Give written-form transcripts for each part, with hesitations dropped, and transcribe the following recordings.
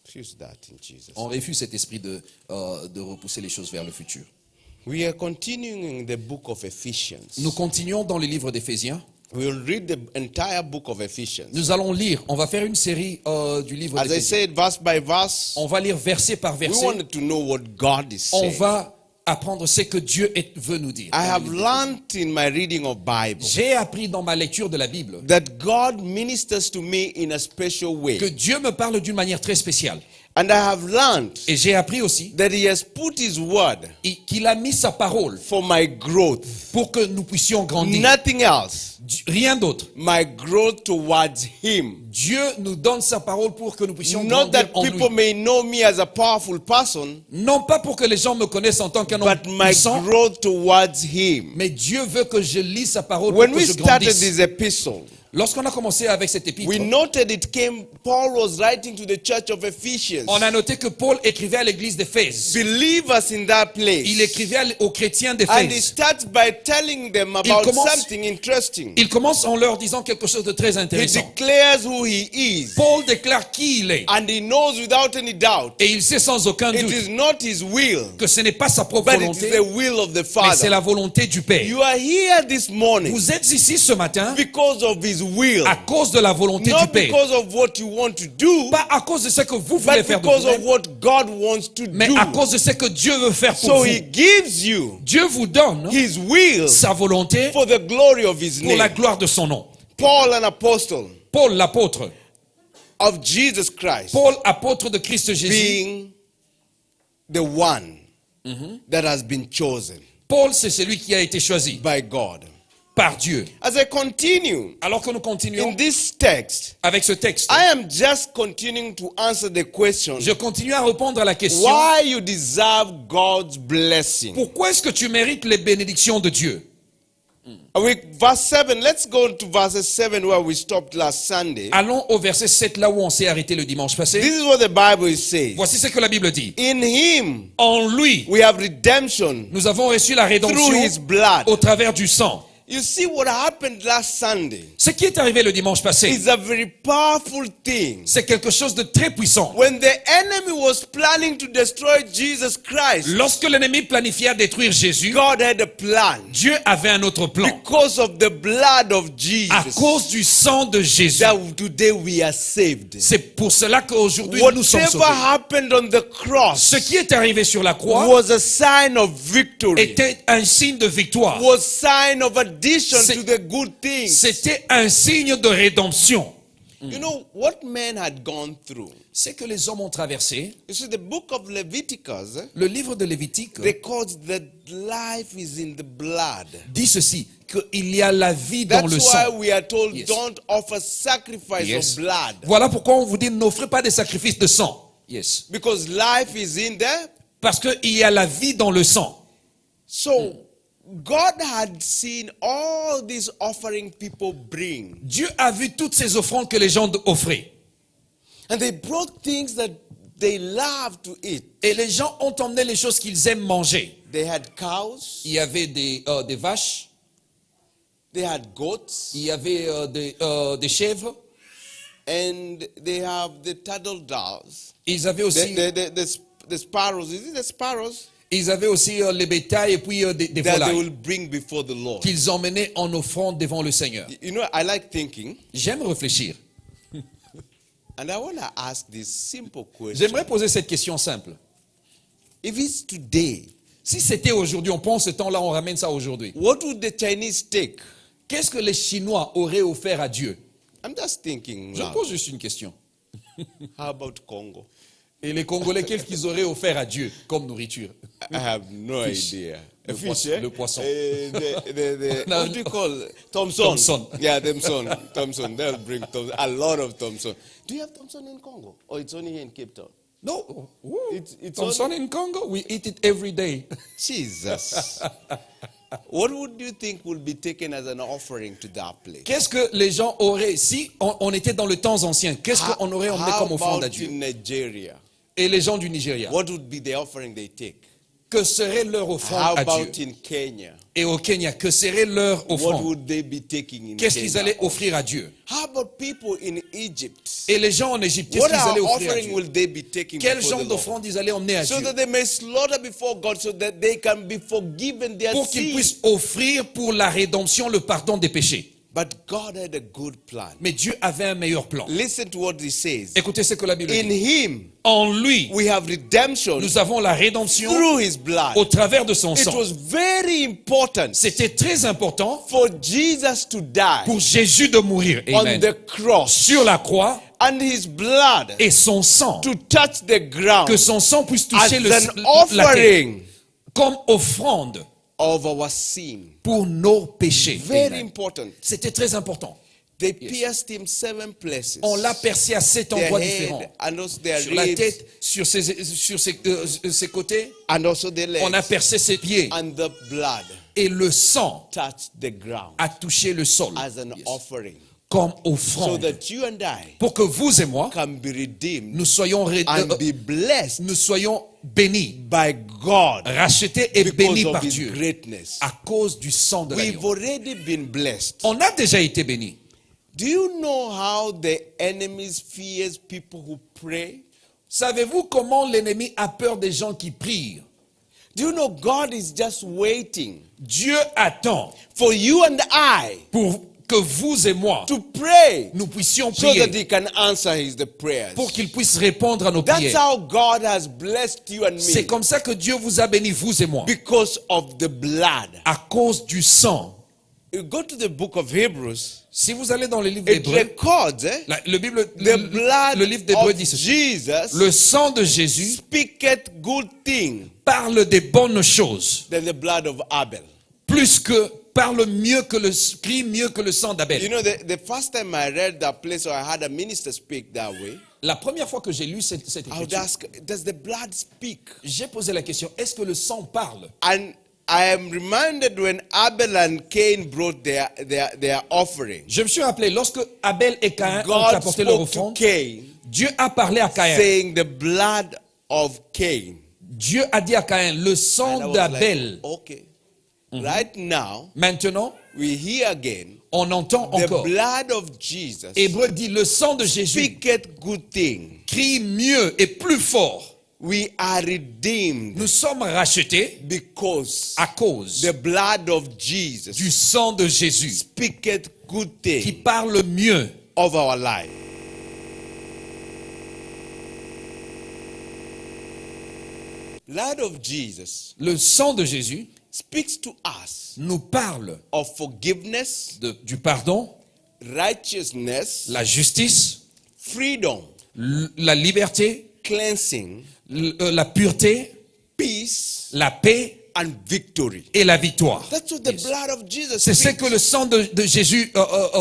Refuse that in Jesus. On refuse cet esprit de repousser les choses vers le futur. We are continuing in the book of Ephesians. Nous continuons dans le livre d'Éphésiens. We will read the entire book of Ephesians. Nous allons lire, on va faire une série du livre As I d'Éphésiens. said, verse by verse, On va lire verset par we verset. wanted to know what God is On saying. va apprendre ce que Dieu veut nous dire. I have learned in my reading of Bible J'ai appris dans ma lecture de la Bible that God ministers to me in a special way. que Dieu me parle d'une manière très spéciale. And I have learned Et j'ai appris aussi that He has put His word qu'il a mis sa parole for my growth. pour que nous puissions grandir. Nothing else. Rien d'autre. My growth towards Him. Dieu nous donne sa parole pour que nous puissions Not grandir that en people lui. may know me as a powerful person, Non pas pour que les gens me connaissent en tant qu'un homme but my puissant, growth towards Him. mais Dieu veut que je lise sa parole pour When que we je started grandisse. this epistle, Lorsqu'on a commencé avec cet épître, we noted Paul was writing to the church of Ephesians. on a noté que Paul écrivait à l'église d'Éphèse. Believers in that place. Il écrivait aux chrétiens And he d'Éphèse. starts by telling them about commence- something interesting. Il commence en leur disant quelque chose de très He intéressant. declares who he is. Paul déclare qui il est. And he knows without any doubt Et il sait sans aucun it doute is not his will, que ce n'est pas sa propre but it is volonté, the will of the mais c'est Father. la volonté du Père. You are here this morning Vous êtes ici ce matin because of his will. à cause de la volonté du Not Père. because of what you want to do, Pas à cause de ce que vous voulez but faire de because of vous-même, what God wants to mais do. à cause de ce que Dieu veut faire pour So vous. he gives you Dieu vous donne his will sa volonté for the glory of his pour la name. gloire de son nom. Paul, an apostle Paul, l'apôtre. of Jesus Christ, Paul, apôtre de Christ Jésus. being the one that has been chosen Paul, c'est celui qui a été choisi by God. par Dieu. As I continue Alors que nous continuons in this text, avec ce texte, I am just continuing to answer the question, je continue à répondre à la question: why you deserve God's blessing. pourquoi est-ce que tu mérites les bénédictions de Dieu? Verse 7, let's go to verse 7 where we stopped last Sunday. Allons au verset 7, là où on s'est arrêté le dimanche This passé. is what the Bible says. Voici ce que la Bible dit. In him En lui, we have redemption nous avons reçu la through rédemption his blood. au travers du sang. You see what happened last Sunday Ce qui est arrivé le dimanche passé, is a very powerful thing. c'est quelque chose de très puissant. When the enemy was planning to destroy Jesus Christ, Lorsque l'ennemi planifiait détruire Jésus, God had a plan. Dieu avait un autre plan. Because of the blood of À Jesus, cause du sang de Jésus. that today we are saved. C'est pour cela qu'aujourd'hui nous sommes Whatever sauvés. happened on the cross Ce qui est arrivé sur la croix was a sign of victory, était un signe de victoire. was sign of addition C'est- to the good things. C'était un signe de rédemption. You know what men had gone through. C'est que les hommes ont traversé. You see, the book of Leviticus Le livre de Lévitique records that life is in the blood. dit ceci, qu'il y a la vie dans That's le why sang. we are told Yes. don't offer sacrifice Yes. of blood. Voilà pourquoi on vous dit n'offrez pas des sacrifices de sang. Yes. Because life is in there. Parce qu'il y a la vie dans le sang. So God had seen all these offering people bring. Dieu a vu toutes ces offrandes que les gens offraient. And they brought things that they love to eat. Et les gens ont emmené les choses qu'ils aiment manger. They had cows, Il y avait des vaches, they had goats, il y avait des chèvres, and they have the turtle doves. ils avaient aussi, The sparrows. Is it the sparrows? ils avaient aussi les bétails et puis des That they volailles will bring before the Lord. qu'ils emmenaient en offrande devant le Seigneur. You know, I like thinking, J'aime réfléchir. and I want to ask this simple question. J'aimerais poser cette question simple. If it's today, Si c'était aujourd'hui, on prend ce temps-là, on ramène ça aujourd'hui. what would the Chinese take? Qu'est-ce que les Chinois auraient offert à Dieu? I'm just thinking. Je now. pose juste une question. How about Congo? Et les Congolais, qu'est-ce qu'ils auraient offert à Dieu comme nourriture? I have no Fish. idea. Le A poisson- fish, eh? le poisson. No, What do you call Thompson? Thompson. Yeah, Thompson. They'll bring Thompson. A lot of Thompson. Do you have Thompson in Congo? Or it's only here in Cape Town? No. It's Thompson in Congo, we eat it every day. Jesus. What would you think will be taken as an offering to that place? Qu'est-ce que les gens auraient, si on était dans le temps ancien, qu'est-ce qu'on aurait emmené How comme offrande à about Dieu? in Nigeria? Et les gens du Nigeria, What would be the offering they take? que serait leur offrande How à Dieu? about in Kenya? Et au Kenya, que serait leur What offrande? would they be taking in Qu'est-ce qu'ils Kenya? allaient offrir à Dieu? How about people in Egypt? Et les gens en Égypte, qu'est-ce What qu'ils allaient offrir à offering Dieu? will they be taking Quel before genre the Lord? d'offrande ils allaient emmener à So Dieu? that they may slaughter before God, so that they can be forgiven their Pour qu'ils sins. puissent offrir pour la rédemption, le pardon des péchés. But God had a good plan. Mais Dieu avait un meilleur plan. Listen to what he says. Écoutez ce que la Bible In dit. him En lui, we have redemption nous avons la rédemption through his blood. au travers de son It sang. was very important C'était très important for Jesus to die pour Jésus de mourir, on amen, the cross sur la croix, and his blood et son sang, to touch the ground que son sang puisse as toucher an la terre, offering comme offrande of our sin. pour nos péchés. Very Amen. important. C'était très important. They pierced him 7 places. On l'a percé à 7 Their endroits head différents. and also their Sur la ribs tête, sur ses côtés, and also their on a legs. percé ses pieds. And the blood Et le sang touched the ground a touché le sol as an offering. comme So offrande. that you and I Pour que vous et moi, can be redeemed nous soyons, and be blessed nous soyons bénis, by God rachetés et because bénis of par his Dieu greatness. à cause du sang de We've l'agneau. already been blessed. On a déjà été bénis. Do you know how the enemy fears people who pray? Savez-vous comment l'ennemi a peur des gens qui prient? Do you know God is just waiting Dieu attend for you and I pour que vous et moi, to pray nous puissions so that prier he can answer the prayers? pour qu'il puisse répondre à nos That's prières. how God has blessed you and C'est me, comme ça que Dieu vous a bénis, vous et moi, because of the blood. à cause du sang. You go to the book of Hebrews, Si vous allez dans le livre it d'Hébreux, records le blood livre d'Hébreux of dit ceci. Jesus Le sang de Jésus speaketh good things parle des bonnes choses, than the blood of Abel. plus que parle mieux que crie mieux que le sang You d'Abel. know, the first time I read that place or I had a minister speak that way, La première fois que j'ai lu cette I would écriture, ask, does the blood speak? j'ai posé la question, est-ce que le sang parle? And I am reminded when Abel and Cain brought their offering. Je me suis rappelé, lorsque Abel et Caïn ont God apporté leur spoke to offrande, Cain, Dieu a parlé à Caïn. saying the blood of Cain. Dieu a dit à Caïn, le And I sang was d'Abel. like, okay. Right now, Maintenant, we hear again, on entend the encore. blood of Jesus Hébreu dit, le sang de Jésus speaketh good things. crie mieux et plus fort. We are redeemed Nous sommes rachetés because à cause the blood of Jesus du sang de Jésus speaketh good qui things parle mieux of our life. Blood of Jesus le sang de Jésus speaks to us nous parle of forgiveness, du pardon, righteousness, la justice, freedom, la liberté, cleansing, la pureté, peace, la paix and victory. et la victoire. That's what the Yes. blood of Jesus C'est ce speaks. que le sang de Jésus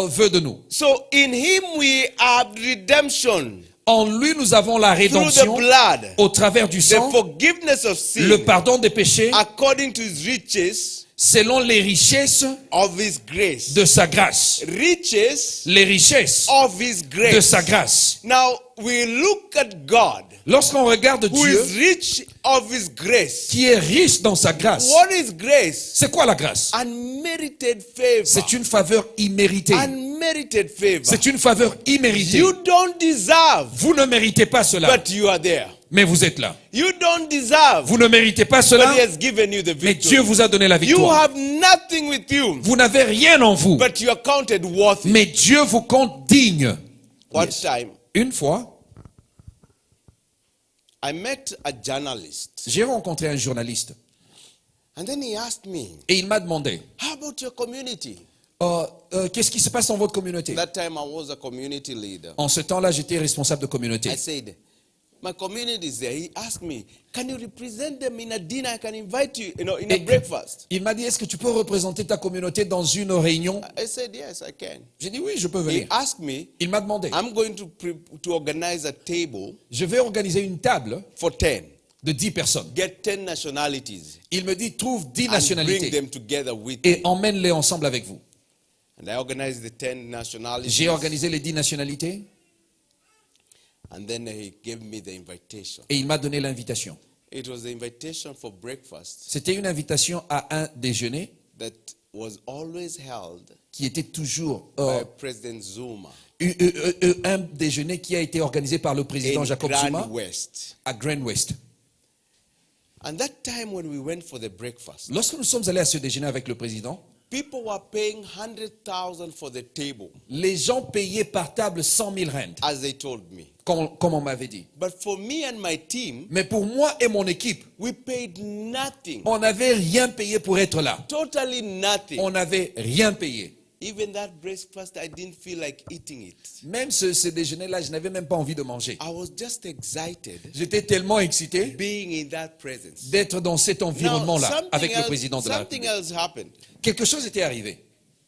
veut de nous. So in him we have redemption En lui, nous avons la through the rédemption blood, au travers du the sang, forgiveness of le sin, pardon des péchés, according to his riches selon les richesses of his grace. de sa grâce. Riches Les richesses of his de grace. sa grâce. Now we look at God, Lorsqu'on regarde who Dieu, is rich of his grace. qui est riche dans sa grâce, What is grace? c'est quoi la grâce? Unmerited favor. C'est une faveur imméritée. Unmerited favor. C'est une faveur imméritée. You don't deserve, Vous ne méritez pas cela, but you are there. mais vous êtes là. You don't deserve, Vous ne méritez pas but cela, he has given you the mais victory. Dieu vous a donné la You victoire. have nothing with you, Vous n'avez rien en vous, but you are counted worthy. mais Dieu vous compte digne. One Yes. time, Une fois, I met a journalist, j'ai rencontré un journaliste and then he asked me, et il m'a demandé, how about your community? qu'est-ce qui se passe dans votre communauté? That time I was a community leader. En ce temps-là, j'étais responsable de communauté. I said, my community is there. He asked me, can you represent them in a dinner? I can invite you, in a breakfast. Il m'a dit, est-ce que tu peux représenter ta communauté dans une réunion? I said, yes, I can. J'ai dit, oui, je peux He venir. asked me, Il m'a demandé, I'm going to organize a table je vais organiser une table for 10. de 10 personnes. Get 10 nationalities Il me dit, trouve 10 and bring nationalités them together with et me. emmène-les ensemble avec vous. And I organized the 10 nationalities. J'ai organisé les 10 nationalités And then he gave me the invitation. et il m'a donné l'invitation. It was the invitation for breakfast C'était une invitation à un déjeuner that was always held qui était toujours by President Zuma un déjeuner qui a été organisé par le président in Jacob Grand Zuma West. à Grand West. And that time when we went for the breakfast, Lorsque nous sommes allés à ce déjeuner avec le président, people were paying 100,000 for the table, les gens payaient par table 100 000 rand, as they told me. comme on m'avait dit. But for me and my team, Mais pour moi et mon équipe, we paid nothing, on n'avait rien payé pour être là. totally nothing. On n'avait rien payé. Even that breakfast, I didn't feel like eating it. Même ce déjeuner-là, je n'avais même pas envie de manger. I was just excited J'étais tellement excité being in that presence. d'être dans cet Now, environnement-là avec le président de la something République. else happened. Quelque chose était arrivé.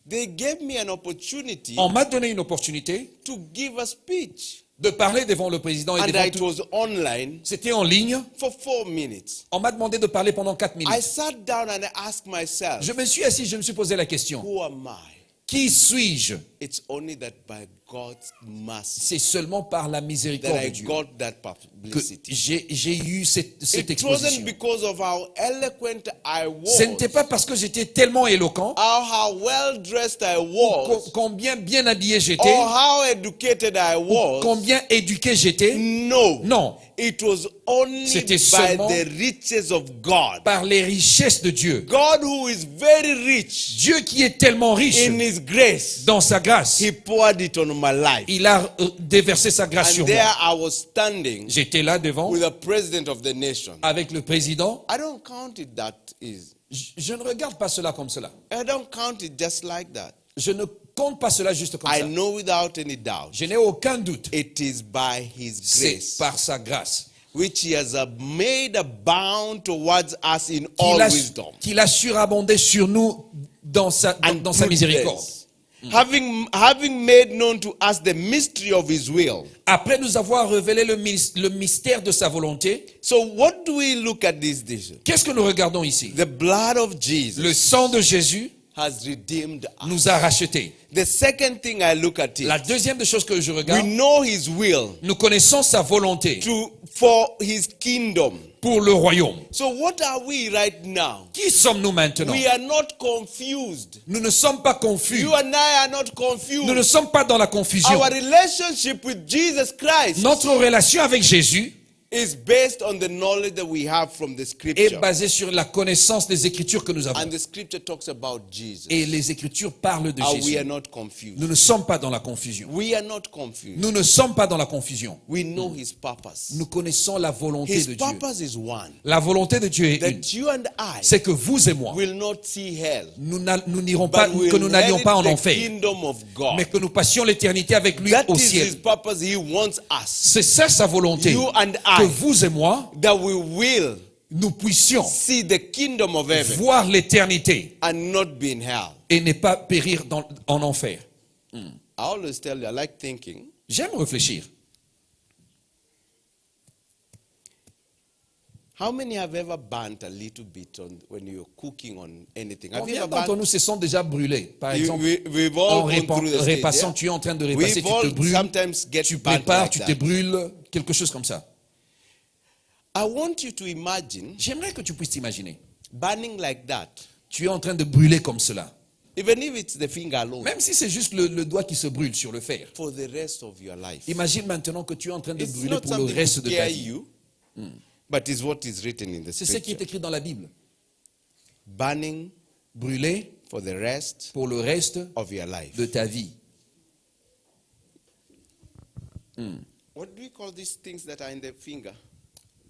They gave me an opportunity On m'a donné une opportunité to give a speech. de parler devant le président et And devant it tout. was online C'était en ligne. for 4 minutes. On m'a demandé de parler pendant 4 I minutes. sat down and I asked myself, Je me suis assis, je me suis posé la question. who am I? Qui suis-je? It's only that by God's mercy C'est seulement par la that miséricorde de I Dieu got that que publicity. j'ai eu cette It wasn't exposition. because of how eloquent I Ce n'était was, pas parce que j'étais tellement éloquent, how well dressed I was, combien bien habillé j'étais, or how educated I was. combien éduqué j'étais. No. Non, It was only C'était by seulement the riches of God. par les richesses de Dieu. God who is very rich Dieu qui est tellement riche in His grace, dans sa grâce, He poured it on my life. il a déversé sa grâce And sur there moi. I was standing J'étais là devant with the president of the nation. avec le président. I don't count it that easy. Je ne regarde pas cela comme cela. I don't count it just like that. Je ne compte pas cela juste comme I ça. know without any doubt Je n'ai aucun doute. it is by His C'est grace, par sa grâce which He has made abound towards us in all wisdom qu'il a surabondé sur nous dans sa and miséricorde. goodness, having made known to us the mystery of His will. Après nous avoir révélé le mystère de sa volonté, So what do we look at this vision? qu'est-ce que nous regardons ici? The blood of Le Jesus sang de Jésus has redeemed us. nous a rachetés. The second thing I look at La it, deuxième des choses que je we regarde, know His will nous connaissons sa volonté for His kingdom. pour le royaume. So what are we right now? Qui sommes-nous maintenant? We are not confused. Nous ne sommes pas confus. You and I are not Nous ne confused. sommes pas dans la confusion. Our relationship with Jesus Christ Notre relation avec Jésus is based on the knowledge that we have from the est scripture. basée sur la connaissance des Écritures que nous avons. And the scripture talks about Jesus. Et les Écritures parlent de How we Jésus. are not confused. Nous ne sommes pas dans la confusion. We are not confused. Nous ne sommes pas dans la confusion. We know His purpose. Nous connaissons la volonté His de Dieu. purpose is one. La volonté de Dieu est une. That you and I C'est que vous et moi, will not see hell, nous n'irons pas, but que nous will n'allions pas en inherit the enfer, kingdom of God. mais que nous passions l'éternité avec lui That au is His ciel. purpose. He wants us, C'est ça sa volonté. you and Que I, vous et moi, that we will nous puissions see the kingdom of heaven voir l'éternité and not be in hell. et ne pas périr en enfer. I always tell you, I like thinking. J'aime réfléchir. How many have ever burnt a little bit on when you're cooking on anything? Have you Combien ever d'entre burnt? nous se sont déjà brûlés? Par exemple, We've en all gone through the stage, repassant, yeah? tu es en train de repasser, We've tu te all brûles, sometimes get tu burnt prépares, like tu te that. brûles, quelque chose comme ça. I want you to imagine J'aimerais que tu puisses t'imaginer. burning like that, Tu es en train de brûler comme cela. even if it's the finger alone, Même si c'est juste le doigt qui se brûle sur le fer. for the rest of your life. Imagine maintenant que tu es en train de It's brûler not pour le something reste to de ta scare vie. you, but it's what is written in the C'est ce qui est scripture. écrit dans la Bible. Burning Brûler for the rest pour le reste of your life. de ta vie. What do we call these things that are in the finger?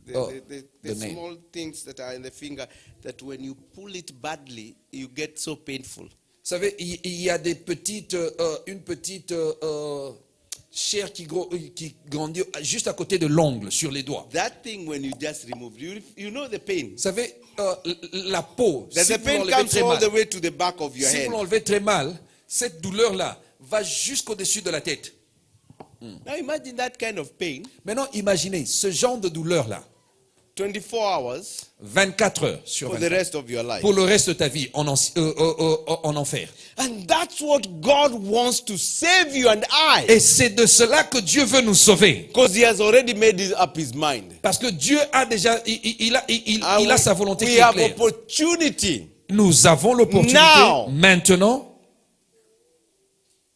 The, Oh, the the name. small things that are in the finger that when you pull it badly, you get so painful. Vous savez, il y a des petites, une petite chair qui grandit juste à côté de l'ongle, sur les doigts. That thing, when you just remove, you know the pain. Vous savez, la peau, That si the vous pain l'enlevez comes très all mal, the way to the back of your si head. vous l'enlevez très mal, cette douleur-là va jusqu'au-dessus de la tête. Now imagine that kind of pain Maintenant, imaginez ce genre de douleur-là. 24 hours 24 heures sur for the 24. rest of your life. Pour le reste de ta vie en enfer. And that's what God wants to save you and I. Et c'est de cela que Dieu veut nous sauver. Because he has already made up his mind. Parce que Dieu a déjà, il And a sa volonté qui we est have claire. opportunity Nous avons l'opportunité Now. maintenant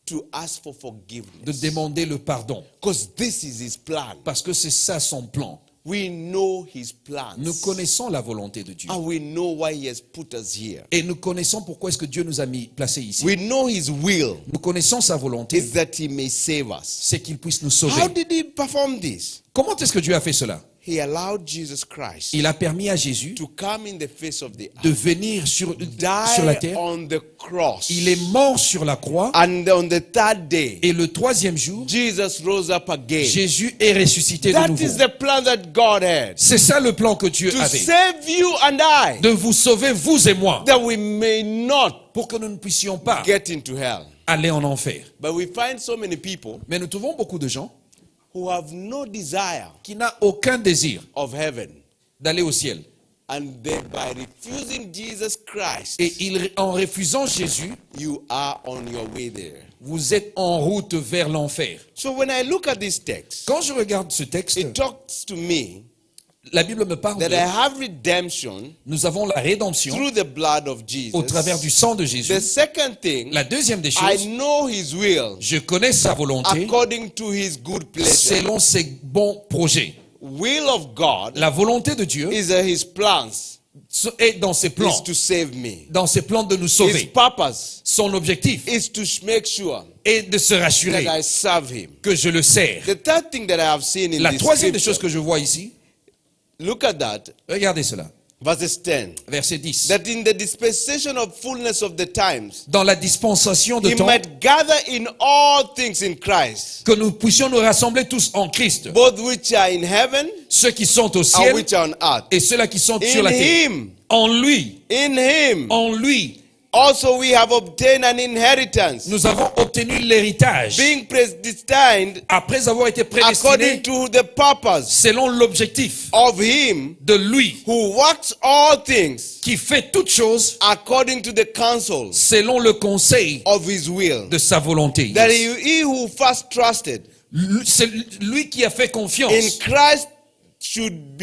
to ask for de forgiveness. demander le pardon. Because this is his plan. Parce que c'est ça son plan. We know his plans. Nous connaissons la volonté de Dieu. And we know why he has put us here. Et nous connaissons pourquoi est-ce que Dieu nous a placés ici. We know his will Nous connaissons sa volonté, is that he may save us. c'est qu'il puisse nous How sauver. did he perform this? Comment est-ce que Dieu a fait cela? He allowed Jesus Christ Il a permis à Jésus to come in the face of the de earth, venir sur la die terre. on the cross, Il est mort sur la croix. and on the third day, Et le troisième jour, Jesus rose up again. Jésus est ressuscité de That nouveau. is the plan that God had, C'est ça le plan que Dieu to avait. save you and I, De vous sauver, vous et moi, that we may not pour que nous ne puissions pas get into hell. aller en enfer. But we find so many people Mais nous trouvons beaucoup de gens who have no desire qui n'ont aucun désir of heaven, d'aller au ciel. and then by refusing Jesus Christ, Et en refusant Jésus, you are on your way there. vous êtes en route vers l'enfer. So when I look at this text, Quand je regarde ce texte, it talks to me la Bible me parle that I de have redemption nous avons la rédemption through the blood of Jesus. au travers du sang de The Jésus. second thing, La deuxième des I choses, know his will je connais sa volonté according to his good pleasure. selon ses bons projets. Will of God La volonté de Dieu is his plans est dans ses plans, is to save me. dans ses plans de nous His sauver. purpose Son objectif is to make sure est de se rassurer that I serve him. que je le sers. The third thing that I have seen in La this troisième des choses scripture, que je vois ici, look at that, regardez cela, verses 10. verset 10. That in the dispensation of fullness of the times, Dans la dispensation de he temps, might gather in all things in Christ, que nous puissions nous rassembler tous en Christ, both which are in heaven ceux qui sont au and ciel which are on earth. et ceux-là qui sont sur In la terre. him, En lui, in him, also we have obtained an inheritance, nous avons obtenu l'héritage being predestined après avoir été according prédestinés to the purpose selon l'objectif of him de lui who works all things qui fait toutes choses according to the counsel selon le conseil of his will. de sa volonté. That he who first trusted C'est lui qui a fait in confiance Christ should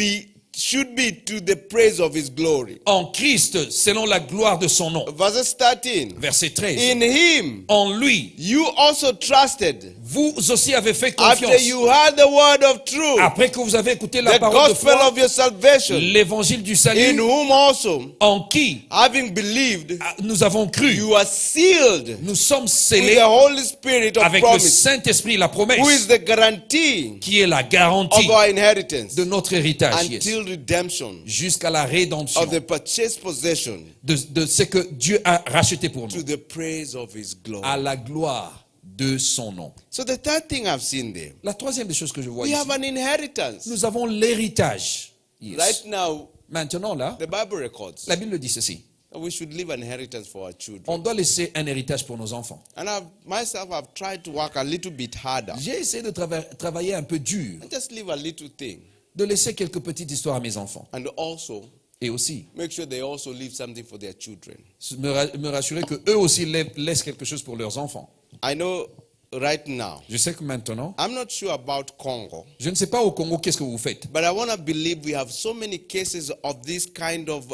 be to the praise of his glory. en Christ selon la gloire de son nom. Verses 13. Verset 13. In him En lui, you also trusted vous aussi avez fait after confiance. you heard the word of truth, Après que vous avez écouté la the parole de gospel foi, of your salvation, l'évangile du in salut, whom also, en qui having believed, nous avons cru. you are sealed Nous sommes with scellés the Holy Spirit of avec le promise, Saint-Esprit, la who is promesse, the guarantee qui est la of garantie our inheritance de notre héritage, yes, until redemption jusqu'à la rédemption of the purchased possession de ce que Dieu a racheté pour to nous, the praise of his glory. à la gloire de son nom. So the third thing I've seen there, La troisième des choses que je vois we ici, have an inheritance. nous avons l'héritage. Yes. Right now, Maintenant là, the Bible records la Bible dit ceci. that we should leave an inheritance for our children. On doit laisser un héritage pour nos enfants. And I've tried to work a little bit harder J'ai essayé de travailler un peu dur, and just leave a little thing. de laisser quelques petites histoires à mes enfants. And also Et aussi, make sure they also leave something for their children. me rassurer que eux aussi laissent quelque chose pour leurs enfants. I know right now, Je sais que maintenant, I'm not sure about Congo, je ne sais pas au Congo qu'est-ce que vous faites. but I want to believe we have so many cases of this kind of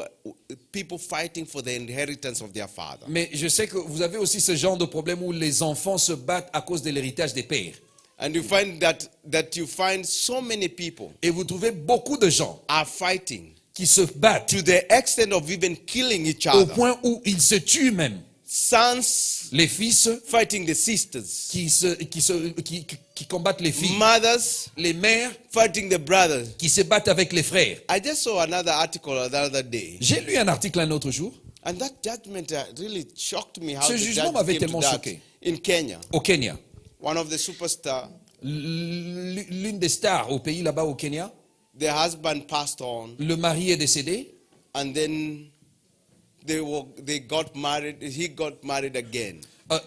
people fighting for the inheritance of their father. Mais je sais que vous avez aussi ce genre de problème où les enfants se battent à cause de l'héritage des pères. And you find that you find so many people Et vous trouvez beaucoup de gens are fighting qui se battent to the extent of even killing each au other. point où ils se tuent même. Sons Les fils fighting the sisters. qui combattent les filles. Mothers Les mères fighting the brothers. qui se battent avec les frères. I just saw another article the other day. J'ai lu un article un autre jour And that judgment really shocked me how Ce the jugement judge m'avait came to tellement that. choqué. In Kenya, au Kenya. one of the superstars, L'une des stars au pays là-bas au Kenya, the husband passed on, le mari est décédé and then they got married. He got married again,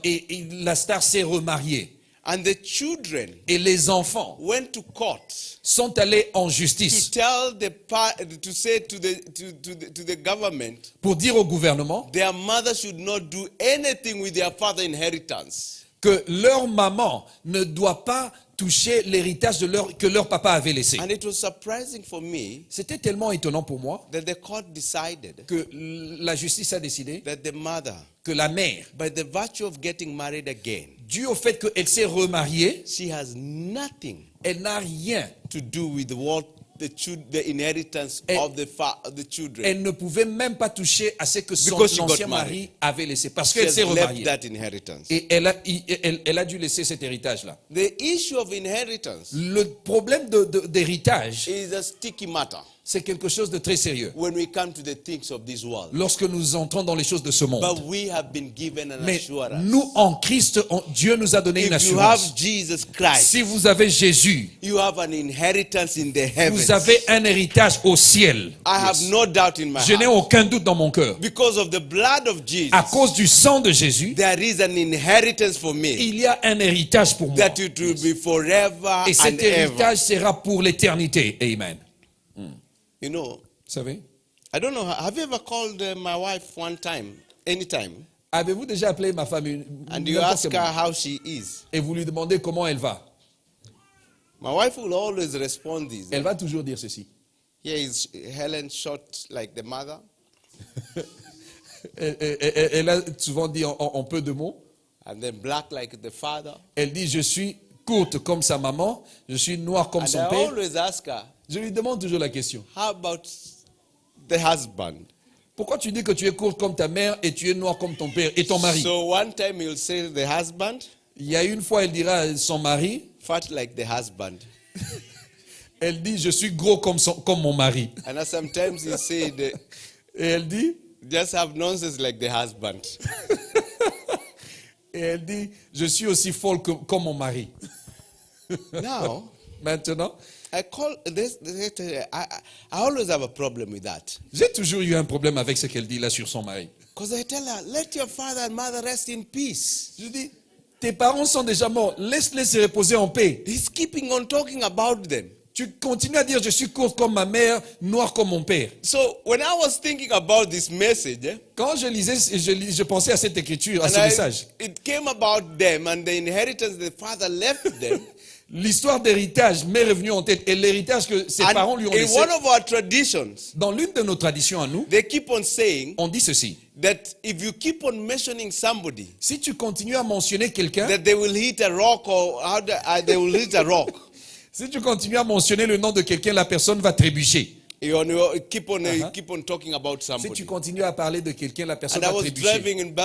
et la star s'est remariée. And the children Et les enfants went to court sont allés en to justice tell to say to the government pour dire au gouvernement their mother should not do anything with their father inheritance. que leur maman ne doit pas toucher l'héritage que leur papa avait laissé. And it was surprising for me C'était tellement étonnant pour moi that the court decided que la justice a décidé that the mother, que la mère, by the virtue of getting married again, dû au fait qu'elle s'est remariée, she has nothing elle n'a rien. to do with what the inheritance Elle- of the children. Elle ne pouvait même pas toucher à ce que son Because she got ancien married. mari avait laissé. Parce She qu'elle has s'est left remariée. that inheritance. Et elle a dû laisser cet héritage-là. The issue of inheritance Le problème d'héritage, is a sticky matter c'est quelque chose de très sérieux. when we come to the things of this world. Lorsque nous entrons dans les choses de ce monde. But we have been given an Mais assurance. nous, en Christ, Dieu nous a donné une If you have assurance. Jesus Christ, Si vous avez Jésus, you have an inheritance in the heavens. vous avez un héritage au ciel. I have no doubt in my Je n'ai heart. aucun doute dans mon cœur. Because of the blood of Jesus, À cause du sang de Jésus, there is an inheritance for me il y a un héritage pour moi. that it will be forever Et and cet ever. héritage sera pour l'éternité. Amen. You know, Vous savez? I don't know, have you ever called my wife one time, anytime, Avez-vous déjà appelé ma femme and you n'importe ask her comment, how she is? et vous lui demandez comment elle va? My wife will always respond this. Elle va toujours dire ceci. Here is Helen short like the mother, Elle a souvent dit en peu de mots. and then black like the father. Elle dit, je suis courte comme sa maman, je suis noire comme And son I père. always ask her, Je lui demande toujours la question. how about the husband? Pourquoi tu dis que tu es courte comme ta mère et tu es noire comme ton père et ton mari? So one time he'll say the husband, Il y a une fois, elle dira à son mari, fat like the husband. elle dit, je suis gros comme mon mari. And sometimes he say, Et elle dit, just have nonsense like the husband. je suis aussi folle comme mon mari. Now, Maintenant, I always have a problem with that. j'ai toujours eu un problème avec ce qu'elle dit là sur son mari. Because I tell her, let your father and mother rest in peace. Je dis, tes parents sont déjà morts, laisse-les se reposer en paix. He's keeping on talking about them. Tu continues à dire, je suis courte comme ma mère, noire comme mon père. So when I was thinking about this message, Quand je lisais, je pensais à cette écriture, à and ce message. it came about them and the inheritance the father left them. L'histoire d'héritage m'est revenue en tête. Et l'héritage que ses parents lui And ont in laissé. one of our traditions, Dans l'une de nos traditions à nous, they keep on saying on dit ceci. that if you keep on mentioning somebody, Si tu continues à mentionner quelqu'un, that they will hit a rock or they will hit a rock. si tu continues à mentionner le nom de quelqu'un, la personne va trébucher. You keep on talking about Si somebody. tu continues à parler de quelqu'un, la personne And I va was trébucher. driving in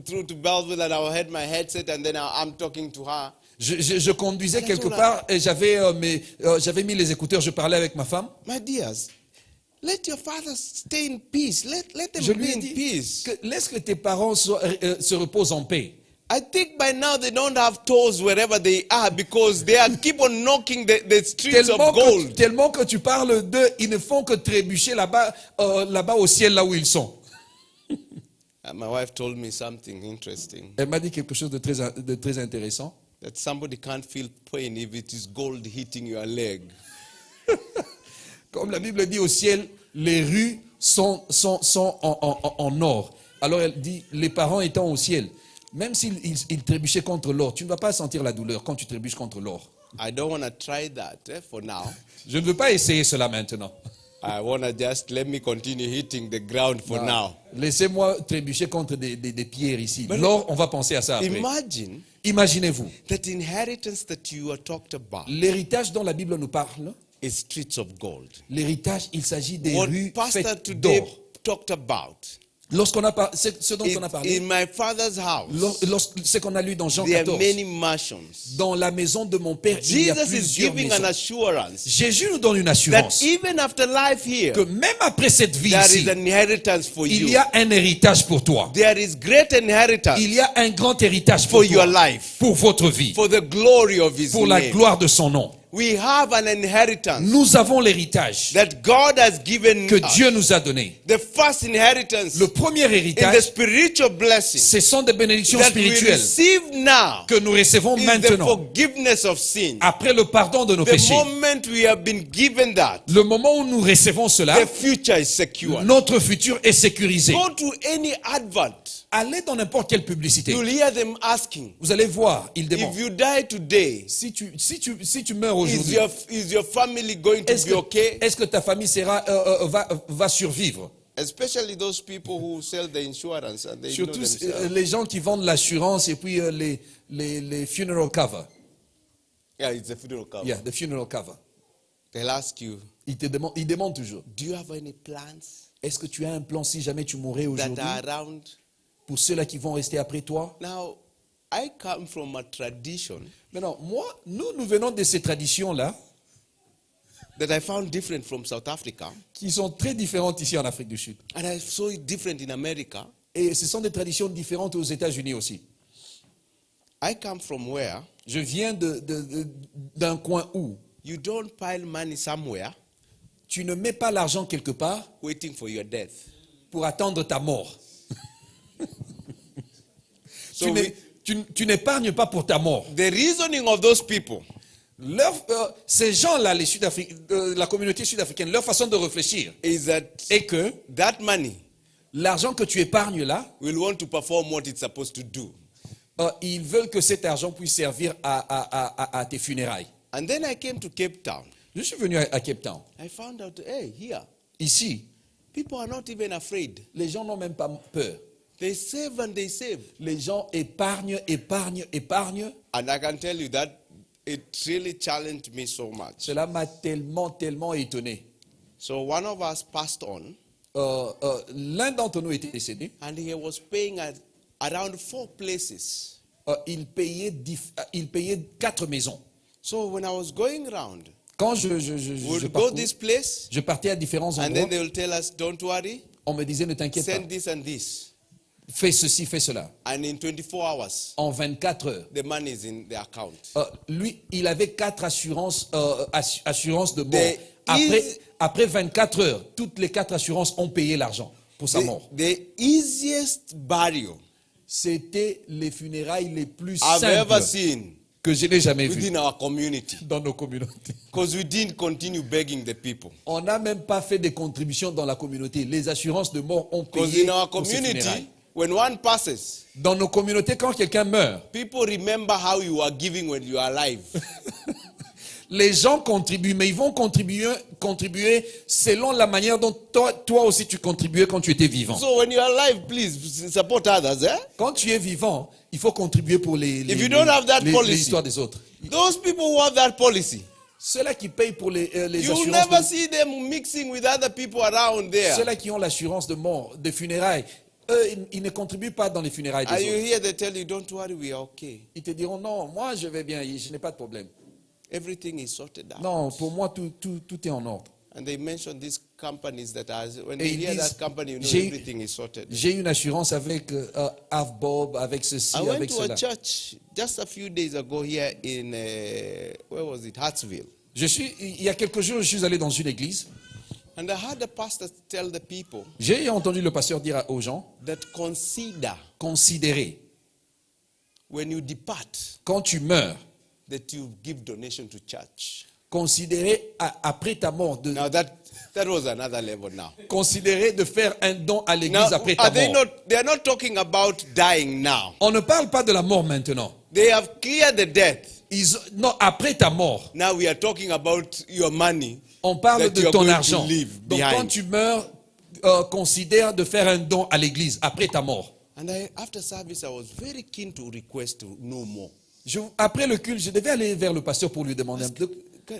through to Belleville and I had my headset and then I'm talking to her. Je conduisais That's quelque all right. part et j'avais mis les écouteurs, je parlais avec ma femme. My dears, let your father stay in peace. Let Je them lui be ai in dit, peace. laisse que tes parents se reposent en paix. I think by now they don't have toes wherever they are because they are keep on knocking the streets of gold. Tellement que tu parles d'eux, ils ne font que trébucher là-bas au ciel, là où ils sont. And my wife told me something interesting, Elle m'a dit quelque chose de très intéressant. that somebody can't feel pain if it is gold hitting your leg. Comme la Bible dit au ciel, les rues sont en or. Alors elle dit, les parents étant au ciel, même s'ils trébuchaient contre l'or, tu ne vas pas sentir la douleur quand tu trébuches contre l'or. I don't want to try that for now. Je ne veux pas essayer cela maintenant. I want to just let me continue hitting the ground for now. Laissez-moi trébucher contre des pierres ici. L'or, on va penser à ça après. Imagine Imaginez-vous, that inheritance that you are talked about l'héritage dont la Bible nous parle, is streets of gold. l'héritage, il s'agit des What rues Pastor faites today d'or. talked about Lorsqu'on a ce dont on a parlé, in my father's house, ce qu'on a lu dans Jean there are 14, many mansions. dans la maison de mon père, il y a Jesus is plusieurs giving an maisons. assurance Jésus nous donne une that assurance even after life here, que même après cette vie there is ici, an inheritance for il you. y a un héritage pour toi. There is great inheritance Il y a un grand héritage for pour your toi, life, pour votre vie, for the glory of His pour la name. gloire de son nom. We have an inheritance Nous avons l'héritage that God has given que us. Dieu nous a donné. The first inheritance Le premier in the héritage, spiritual blessing ce sont des bénédictions that we spirituelles receive now que nous recevons is the maintenant, forgiveness of sin. après le pardon de nos The péchés. moment we have been given that, Le moment où nous recevons cela, the future is secure. notre futur est sécurisé. Go to any advert. Allez dans n'importe quelle publicité. You'll hear them asking, Vous allez voir, ils if demandent, you die today, si tu meurs is aujourd'hui, your family going to est-ce be okay? que ta famille va survivre? Especially those people who sell the insurance and they know Surtout themselves. les gens qui vendent l'assurance et puis les funeral cover. Yeah, it's a funeral cover. Yeah, the funeral cover. They'll ask you, Ils demandent toujours, do you have any plans est-ce que tu as un plan si jamais tu mourrais that aujourd'hui are around? pour ceux-là qui vont rester après toi? Now, I come from a tradition Maintenant, nous venons de ces traditions-là that I found different from South Africa, qui sont très différentes ici en Afrique du Sud. and I saw it different in America. Et ce sont des traditions différentes aux États-Unis aussi. I come from where Je viens d'un coin où you don't pile money somewhere tu ne mets pas l'argent quelque part waiting for your death. pour attendre ta mort. So Tu n'épargnes pas pour ta mort. the reasoning of those people Ces gens-là, les la communauté sud-africaine, leur façon de réfléchir is that est que that money l'argent que tu épargnes là, will want to perform what it's supposed to do. ils veulent que cet argent puisse servir à tes funérailles. And then I came to Cape Town. Je suis venu à Cape Town. I found out, hey, here, Ici, people are not even afraid. les gens n'ont même pas peur. They save and they save. Les gens épargnent. And I can tell you that it really challenged me so much. Cela m'a tellement étonné. So one of us passed on, L'un d'entre nous était décédé. and he was paying at around 4 places. Il payait 4 maisons. So when I was going around, Quand je we'll go this place, je partais à différents and endroits, then they will tell us, don't worry, on me disait ne t'inquiète pas, send this and this. fais ceci, fais cela. And in 24 hours, En 24 heures. the money is in the account. Lui, il avait 4 assurances de mort. The Après 24 heures, toutes les 4 assurances ont payé l'argent pour sa mort. The easiest burial C'était les funérailles les plus I've ever simples seen que je n'ai jamais vues within our community. dans nos communautés. Because we didn't continue begging the people. On n'a même pas fait des contributions dans la communauté. Les assurances de mort ont Because payé in our pour ces funérailles. community, when one passes, Dans nos communautés, quand quelqu'un meurt, people remember how you are giving when you are alive. les gens contribuent, mais ils vont contribuer selon la manière dont toi aussi tu contribuais quand tu étais vivant. So when you are alive, please support others. Eh? Quand tu es vivant, il faut contribuer pour If you don't have that les policy, histoires des autres. Those people who have that policy, Ceux-là qui payent pour les you'll assurances, never see them mixing with other people around there. ceux-là qui ont l'assurance de mort, de funérailles, eux, ils ne contribuent pas dans les funérailles Are des you autres. here? They tell you, don't worry, we are okay. Ils te diront non, moi je vais bien, je n'ai pas de problème. Everything is sorted out. Non, pour moi tout est en ordre. And they mention these companies that are, when Et you ils hear disent, that company, you know j'ai- everything is sorted. J'ai une assurance avec Avbob, avec ceci, I went avec to a cela. church just a few days ago here in, where was it? Hartsville. Il y a quelques jours, je suis allé dans une église. And I heard the pastor tell the people J'ai entendu le pasteur dire aux gens, that considérez, when you depart, quand tu meurs, that you give donation to church. considérez après ta mort, Now that was another level now. considérez de faire un don à Now, l'église après ta mort. they are not talking about dying now. On ne parle pas de la mort maintenant. They have cleared the death. Non, après ta mort, Now we are talking about your money. on parle that de you are ton going to argent. leave Donc behind. quand tu meurs, considère de faire un don à l'église après ta mort. And after service, I was very keen to request to know more. Après le culte, je devais aller vers le pasteur pour lui demander un peu.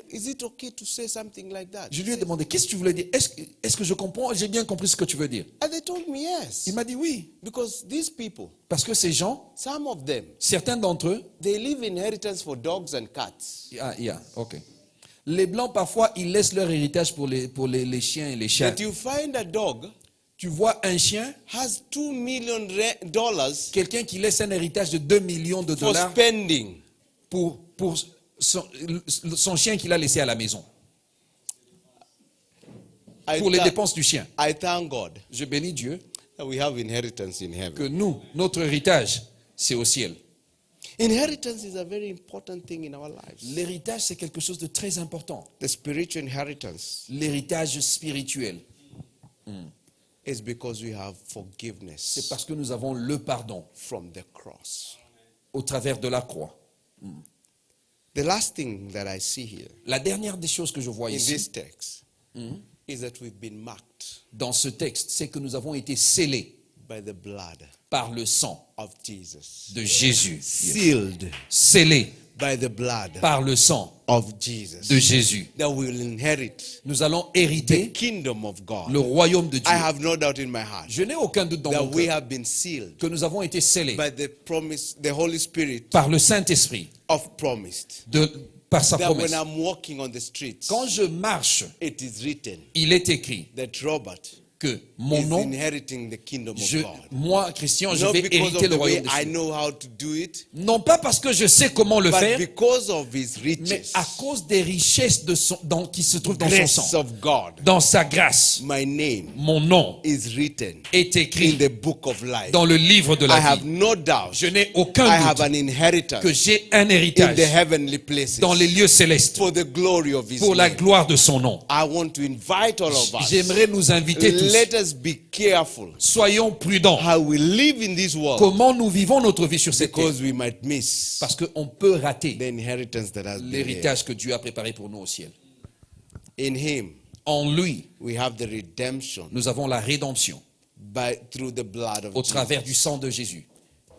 Is it okay to say something like that? Je lui ai demandé, qu'est-ce que tu voulais dire? Est-ce que je comprends? J'ai bien compris ce que tu veux dire. And they told me yes. Il m'a dit oui. Because these people, Parce que ces gens, some of them, certains d'entre eux, they leave inheritance for dogs and cats. ok. Les blancs, parfois, ils laissent leur héritage pour les chiens et les chats. That you find a dog Tu vois un chien, has $2 million quelqu'un qui laisse un héritage de 2 millions de for dollars spending. pour son chien qu'il a laissé à la maison. I Pour les tha- dépenses du chien. I thank God Je bénis Dieu that we have inheritance in heaven. que nous, notre héritage, c'est au ciel. Inheritance is a very important thing in our lives. L'héritage, c'est quelque chose de très important. The spiritual inheritance L'héritage spirituel, is because we have c'est forgiveness parce que nous avons le pardon from the cross. au travers de la croix. The last thing that I see here La dernière des choses que je vois in ici, this text is that we've been marked dans ce texte, c'est que nous avons été scellés by the blood par le sang of Jesus. de Jésus. Sealed Scellés by the blood par le sang of Jesus. de Jésus. That we will inherit Nous allons the hériter kingdom of God. le royaume de I Dieu. have no doubt in my heart Je n'ai aucun doute dans that mon we cœur have been sealed que nous avons été scellés by the promise, the Holy Spirit par le Saint-Esprit, of promised. par sa That when promesse. I'm walking on the streets, Quand je marche, it is written il est écrit that Robert que mon is nom, inheriting the kingdom of God. moi, Christian, je Not vais because hériter of le the way royaume de I Dieu. know how to do it, Non pas parce que je sais comment le but faire, because of his mais riches, à cause des richesses qui se trouvent dans son grace sang, of God. dans sa grâce. My name Mon nom is written est in écrit the book of life. dans le livre de I la have vie. no doubt Je n'ai I aucun have doute an inheritance que j'ai un in héritage the heavenly places dans les lieux célestes for the glory of his pour la name. gloire de son nom. I want to invite all of us. J'aimerais nous inviter tous. Let us be careful Soyons prudents. how we live in this world Comment nous vivons notre vie sur cette terre? because we might miss Parce qu'on peut rater the inheritance that has been there. l'héritage que Dieu a préparé pour nous au ciel. In him En lui, we have the redemption nous avons la rédemption through the blood of au travers Jesus. du sang de Jésus.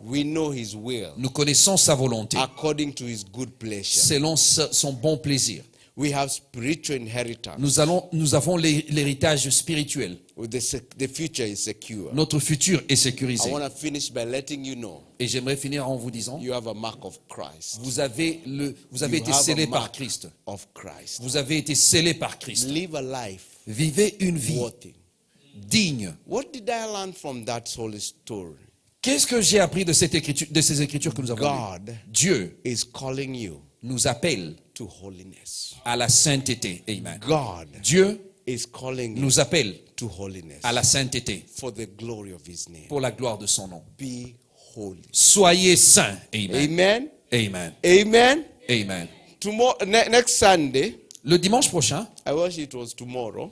We know his will Nous connaissons sa volonté according to his good pleasure. selon son bon plaisir. We have spiritual inheritance. Nous avons l'héritage spirituel. The future is secure. Notre futur est I sécurisé. want to finish by letting you know Et j'aimerais finir en vous disant, you have a mark of Christ. vous avez You été have a scellé par mark Christ. of Christ. Vous avez été scellé par Christ. Live a life Vivez une vie worthy. digne. What did I learn from that holy story? Qu'est-ce que j'ai appris de ces écritures que nous avons lues? God Dieu is calling you nous appelle to holiness. à la sainteté. Amen. God Dieu is calling you nous appelle to holiness à la sainteté for the glory of his name. pour la gloire de son nom. Be holy. Soyez saints. Amen. Amen. Amen. Amen. Amen. Tomorrow, next Sunday, Le dimanche prochain, I wish it was tomorrow.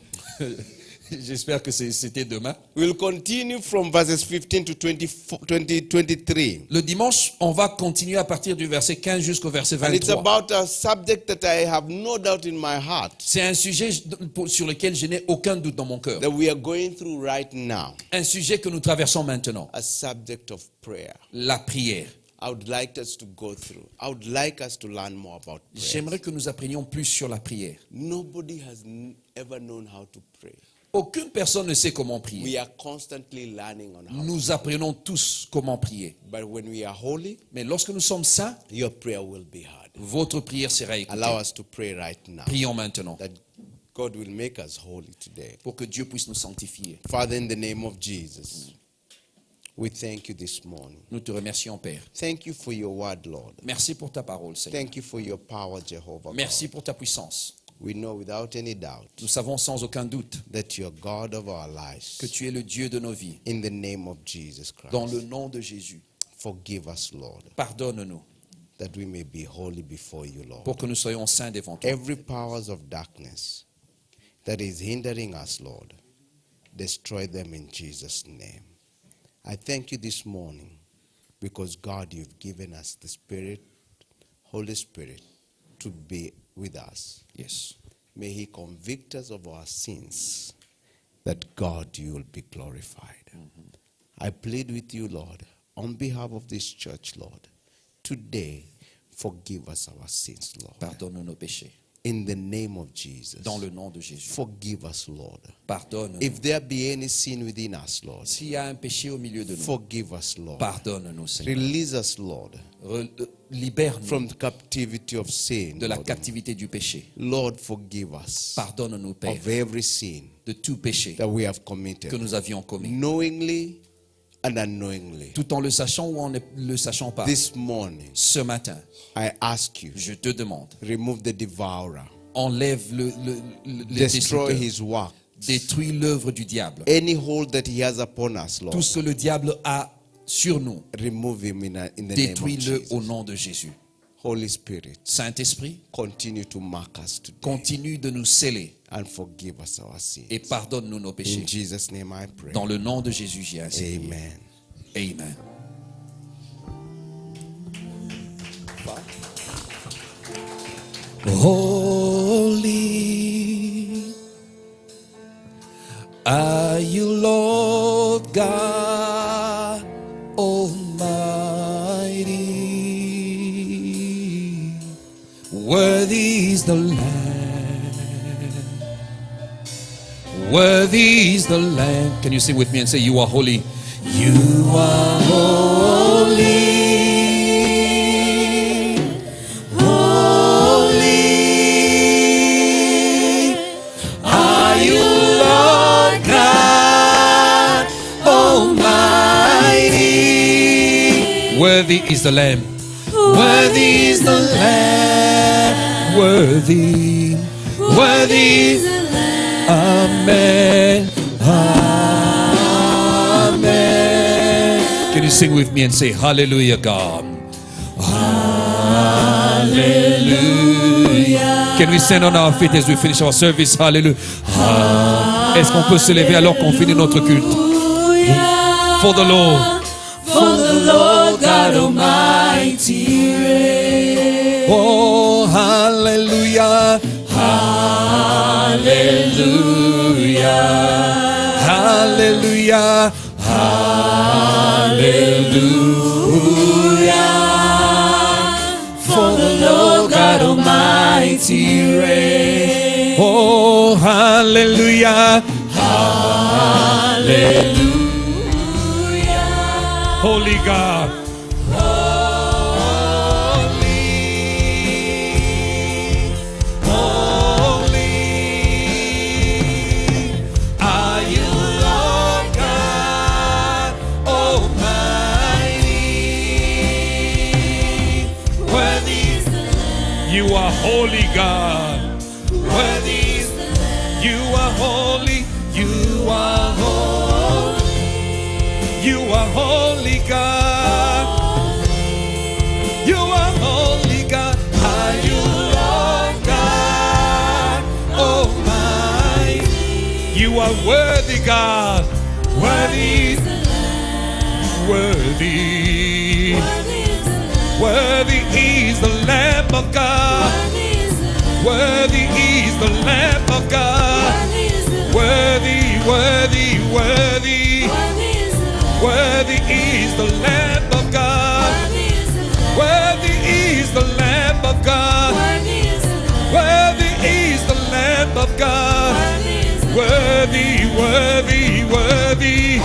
j'espère que c'était demain. We'll continue from verses 15 to 23. Le dimanche, on va continuer à partir du verset 15 jusqu'au verset And it's 23. about a subject that I have no doubt in my heart C'est un sujet sur lequel je n'ai aucun doute dans mon cœur. that we are going through right now. Un sujet que nous traversons maintenant. A subject of prayer. La prière. I would like us to go through. I would like us to learn more about prayer. J'aimerais que nous apprenions plus sur la prière. Nobody has ever known how to pray. Aucune personne ne sait comment prier. We are constantly learning on how. Nous apprenons tous comment prier. But when we are holy, Mais lorsque nous sommes saints, your prayer will be heard. votre prière sera écoutée. Allow us to pray right now. Prions maintenant That God will make us holy today. pour que Dieu puisse nous sanctifier. Father, in the name of Jesus, we thank you this morning. Nous te remercions, Père. Thank you for your word, Lord. Merci pour ta parole, Seigneur. Thank you for your power, Jehovah. Merci God. pour ta puissance. We know without any doubt Nous savons sans aucun doute that you're God of our lives. que tu es le Dieu de nos vies. In the name of Jesus Dans le Christ, nom de Jésus, forgive us, Lord, pardonne-nous that we may be holy before you, Lord. pour que nous soyons saints devant toi. Every powers of darkness that is hindering us, Lord, destroy them in Jesus' name. I thank you this morning because, God, you've given us the Spirit, Holy Spirit, to be with us. Yes. May he convict us of our sins, that, God, you will be glorified. I plead with you, Lord, on behalf of this church, Lord, today, forgive us our sins, Lord. Pardonne nos péchés. In the name of Jesus. Dans le nom de Jésus. Forgive us, Lord. Pardonne-nous. If there be any sin within us, Lord, S'il y a un péché au milieu de nous, forgive us, Lord. pardonne-nous, Seigneur. Release us, Lord, Libère-nous from the captivity of sin. de la Lord. captivité du péché. Lord, forgive us Pardonne-nous, Père, of every sin de tout péché that we have que committed, nous avions commis, knowingly and unknowingly. tout en le sachant ou en ne le sachant pas. This morning, Ce matin, I ask you, je te demande, remove the devourer, enlève le destroy destructeur, his work. détruis l'œuvre du diable. Any hold that he has upon us, Tout Lord, ce que le diable a sur nous, remove him in the name of détruis-le au Jesus. nom de Jésus. Holy Spirit, Saint-Esprit, continue to mark us today continue de nous sceller and forgive us our sins. et pardonne-nous nos péchés. In Jesus' name I pray. Dans le nom de Jésus, j'ai ainsi prié. Amen. Amen. Holy are you, Lord God Almighty. Worthy is the Lamb. Worthy is the Lamb. Can you sing with me and say, you are holy? You are holy. Worthy is the Lamb. Worthy is the Lamb. Worthy. Worthy is the Lamb. Amen. Amen. Can you sing with me and say Hallelujah, God? Hallelujah. Can we stand on our feet as we finish our service? Hallelujah. Est-ce qu'on peut se lever alors qu'on finit notre culte? For the Lord. For the Lord God Almighty reigns. Oh, hallelujah. Hallelujah. Hallelujah. Hallelujah. For the Lord God Almighty reigns. Oh, hallelujah. Hallelujah. Holy God. Holy. Holy. Are you, Lord God Almighty? Worthy is the Lamb. You are holy, God. Worthy is the Lamb. You are holy. You are holy. You are holy, God. You are holy, God. Are you, Lord God Almighty? You are worthy, God. Worthy. Worthy. Worthy is the Lamb of God. Worthy is the Lamb of God. Worthy, worthy, worthy. Worthy is the Lamb of God. Worthy is the Lamb of God. Worthy is the Lamb of God. Worthy, worthy, worthy.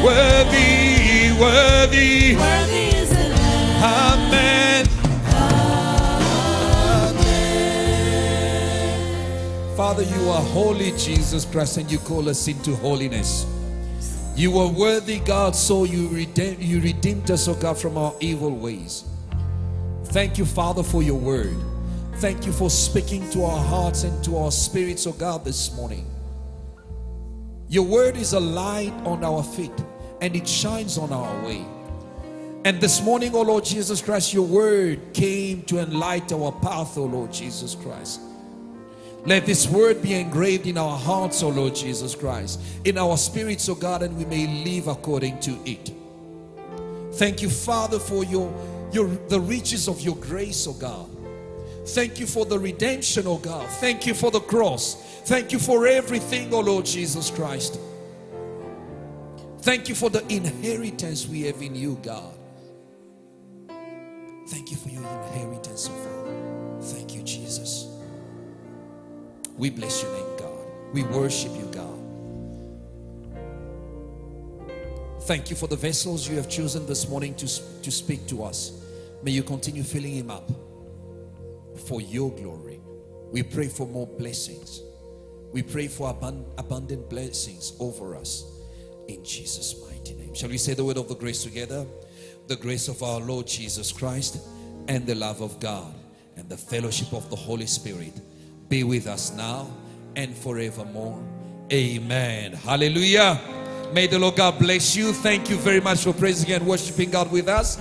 Worthy, worthy. Amen. Father, you are holy, Jesus Christ, and you call us into holiness. You are worthy, God, so you redeemed us, oh God, from our evil ways. Thank you, Father, for your word. Thank you for speaking to our hearts and to our spirits, oh God, this morning. Your word is a light on our feet, and it shines on our way. And this morning, oh Lord Jesus Christ, your word came to enlighten our path, oh Lord Jesus Christ. Let this word be engraved in our hearts, O Lord Jesus Christ, in our spirits, O God, and we may live according to it. Thank you, Father, for the riches of your grace, O God. Thank you for the redemption, O God. Thank you for the cross. Thank you for everything, O Lord Jesus Christ. Thank you for the inheritance we have in you, God. Thank you for your inheritance, O Father. Thank you, Jesus. We bless your name, God. We worship you, God. Thank you for the vessels you have chosen this morning to speak to us. May you continue filling him up for your glory. We pray for more blessings. We pray for abundant blessings over us. In Jesus' mighty name. Shall we say the word of the grace together? The grace of our Lord Jesus Christ and the love of God and the fellowship of the Holy Spirit be with us now and forevermore. Amen. Hallelujah. May the Lord God bless you. Thank you very much for praising and worshiping God with us.